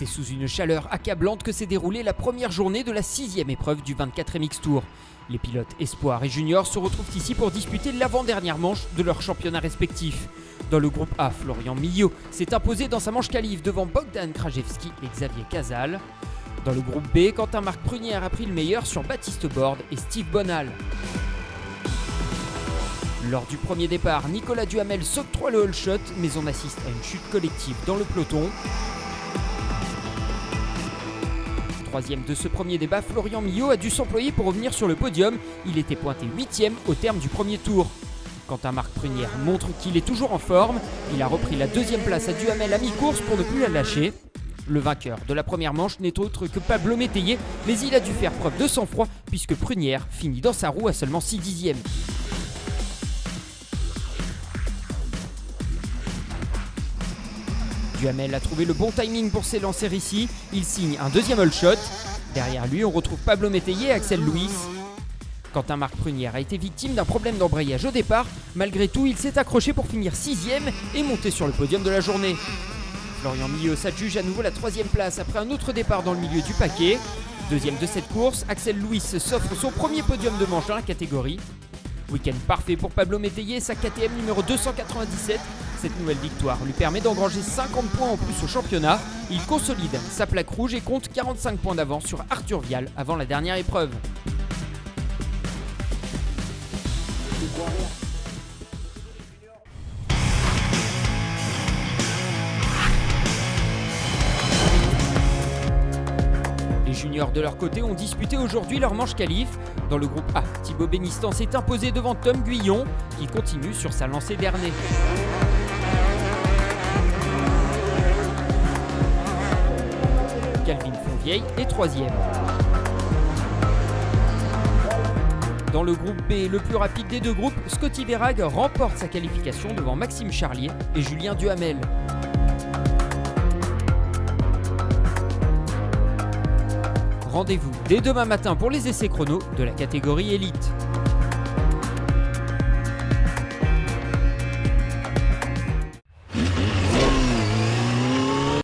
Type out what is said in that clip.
C'est sous une chaleur accablante que s'est déroulée la première journée de la 6e épreuve du 24 MX Tour. Les pilotes espoirs et juniors se retrouvent ici pour disputer l'avant-dernière manche de leurs championnats respectifs. Dans le groupe A, Florian Millau s'est imposé dans sa manche qualif devant Bogdan Krajewski et Xavier Casal. Dans le groupe B, Quentin-Marc Prunière a pris le meilleur sur Baptiste Borde et Steve Bonal. Lors du premier départ, Nicolas Duhamel s'octroie le all shot, mais on assiste à une chute collective dans le peloton. Troisième de ce premier débat, Florian Millau a dû s'employer pour revenir sur le podium. Il était pointé 8e au terme du premier tour. Quentin-Marc Prunière montre qu'il est toujours en forme. Il a repris la deuxième place à Duhamel à mi-course pour ne plus la lâcher. Le vainqueur de la première manche n'est autre que Pablo Métayer, mais il a dû faire preuve de sang-froid puisque Prunière finit dans sa roue à seulement 6 dixièmes. Duhamel a trouvé le bon timing pour s'élancer ici. Il signe un deuxième all shot. Derrière lui, on retrouve Pablo Métayer et Axel Louis. Quentin-Marc Prunière a été victime d'un problème d'embrayage au départ. Malgré tout, il s'est accroché pour finir 6e et monter sur le podium de la journée. Florian Millau s'adjuge à nouveau la 3e place après un autre départ dans le milieu du paquet. Deuxième de cette course, Axel Louis s'offre son premier podium de manche dans la catégorie. Week-end parfait pour Pablo Métayer, sa KTM numéro 297. Cette nouvelle victoire lui permet d'engranger 50 points en plus au championnat. Il consolide sa plaque rouge et compte 45 points d'avance sur Arthur Vial avant la dernière épreuve. Les juniors de leur côté ont disputé aujourd'hui leur manche qualif. Dans le groupe A, Thibaut Bénistan s'est imposé devant Tom Guyon qui continue sur sa lancée d'Ernée. Calvin Fonvieille est 3e. Dans le groupe B, le plus rapide des deux groupes, Scotty Verhaeghe remporte sa qualification devant Maxime Charlier et Julien Duhamel. Rendez-vous dès demain matin pour les essais chrono de la catégorie élite.